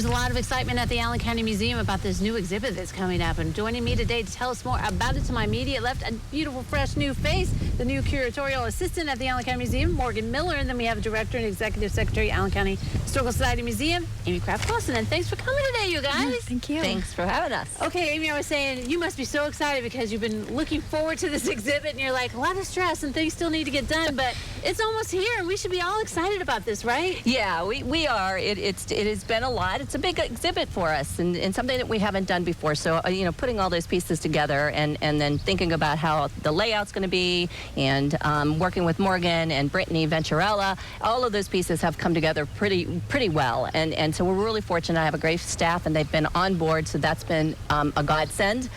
There's a lot of excitement at the Allen County Museum about this new exhibit that's coming up. And joining me today to tell us more about it to my immediate left, a beautiful, fresh new face, the new curatorial assistant at the Allen County Museum, Morgan Miller. And then we have Director and Executive Secretary, Allen County Historical Society Museum, Amy Kraft-Clausen. And thanks for coming today, you guys. Thank you. Thanks for having us. Okay, Amy, I was saying you must be so excited because you've been looking forward to this exhibit, and you're like, a lot of stress and things still need to get done, but it's almost here, and we should be all excited about this, right? Yeah, we are. It has been a lot. It's a big exhibit for us, and something that we haven't done before. So, putting all those pieces together and then thinking about how the layout's going to be, and working with Morgan and Brittany Venturella, all of those pieces have come together pretty well. And so we're really fortunate. I have a great staff, and they've been on board, so that's been a godsend,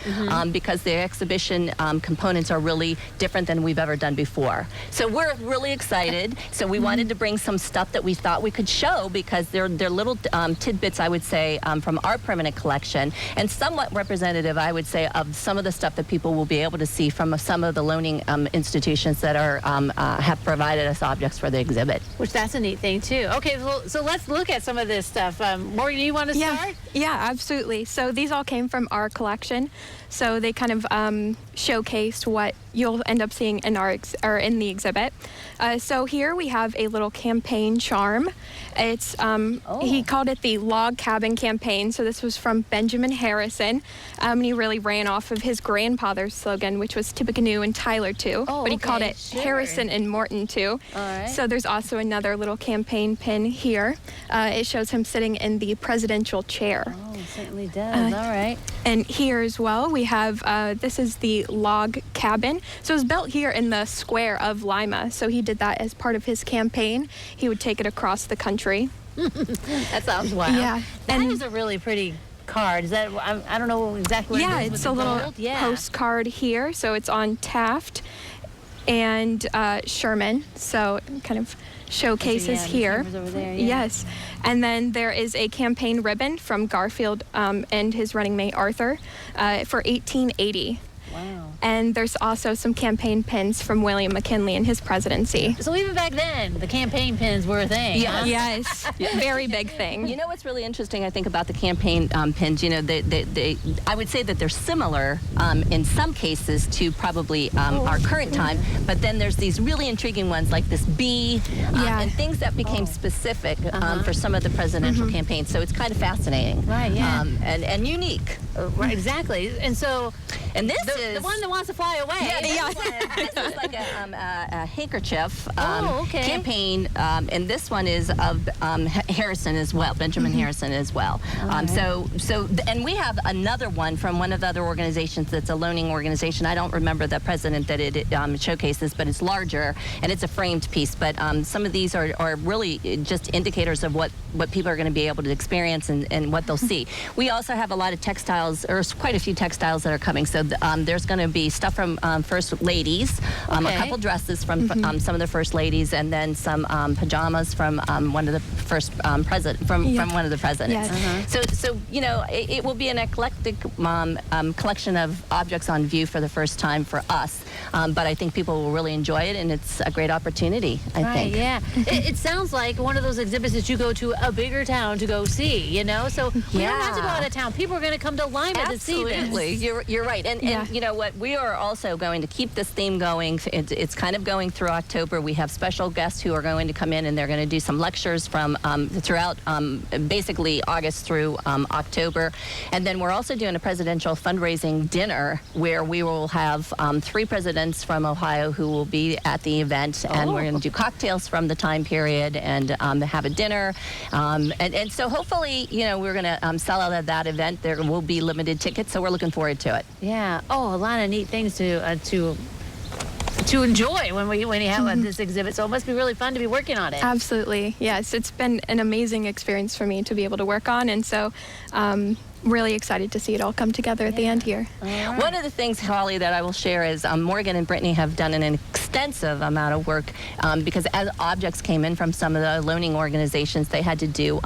because the exhibition components are really different than we've ever done before. So we're really excited. So we wanted to bring some stuff that we thought we could show, because they're little tidbits, I would say, from our permanent collection, and somewhat representative, I would say, of some of the stuff that people will be able to see from some of the loaning institutions that are have provided us objects for the exhibit. Which that's a neat thing too. Okay, so let's look at some of this stuff. Morgan, you want to start? Yeah, absolutely. So these all came from our collection. So they kind of showcased what you'll end up seeing in in the exhibit. So here we have a little campaign charm. It's he called it the Log Cabin Campaign. So this was from Benjamin Harrison, and he really ran off of his grandfather's slogan, which was Tippecanoe and Tyler too. But he called it Harrison and Morton too. All right. So there's also another little campaign pin here. It shows him sitting in the presidential chair. Oh, it certainly does. All right. And here as well, we have, this is the log cabin. So it was built here in the square of Lima. So he did that as part of his campaign. He would take it across the country. That sounds wild. Yeah. That is a really pretty card. Is that, I don't know exactly what it is. It's a little postcard here. So it's on Taft and Sherman. So it kind of showcases here. Over there, Yes. And then there is a campaign ribbon from Garfield and his running mate Arthur for 1880. Wow. And there's also some campaign pins from William McKinley in his presidency. So even back then, the campaign pins were a thing. Yeah. Huh? Yes. Very big thing. You know what's really interesting, I think, about the campaign pins? I would say that they're similar in some cases to probably our current time, but then there's these really intriguing ones like this bee and things that became specific for some of the presidential campaigns. So it's kind of fascinating. Right, yeah. And unique. Right, exactly. And so, and this is the one that wants to fly away. This is like a handkerchief okay. campaign, and this one is of Harrison as well, Benjamin Harrison as well. And we have another one from one of the other organizations that's a loaning organization. I don't remember the president that it showcases, but it's larger, and it's a framed piece. But some of these are really just indicators of what people are going to be able to experience and what they'll see. We also have a lot of textiles, or quite a few textiles that are coming. So there's going to be stuff from First Ladies, a couple dresses from some of the First Ladies, and then some pajamas from one of the first from one of the presidents. Yes. So it will be an eclectic collection of objects on view for the first time for us. But I think people will really enjoy it, and it's a great opportunity, I think. Yeah. It sounds like one of those exhibits that you go to a bigger town to go see, So we don't have to go out of town. People are going to come to Lima to see this. Absolutely. You're right. And you know what? We are also going to keep this theme going. It's kind of going through October. We have special guests who are going to come in, and they're going to do some lectures from throughout basically August through October. And then we're also doing a presidential fundraising dinner where we will have 3 presidents from Ohio who will be at the event, and we're going to do cocktails from the time period and have a dinner. And so hopefully, we're going to sell out at that event. There will be limited tickets, so we're looking forward to it. Yeah. Oh, a lot of neat things to enjoy when you have this exhibit. So it must be really fun to be working on it. Absolutely. Yes, it's been an amazing experience for me to be able to work on, and so really excited to see it all come together at the end here. Right. One of the things, Holly, that I will share is Morgan and Brittany have done an extensive amount of work because as objects came in from some of the loaning organizations, they had to do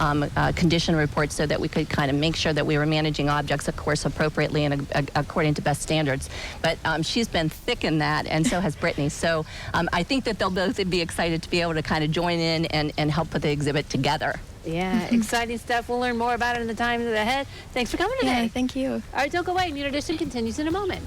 condition reports so that we could kind of make sure that we were managing objects, of course, appropriately and according to best standards. But she's been thick in that, and so has Brittany. So I think that they'll both be excited to be able to kind of join in and help put the exhibit together. Yeah, exciting stuff. We'll learn more about it in the times ahead. Thanks for coming today. Yeah, thank you. All right, don't go away. New Edition continues in a moment.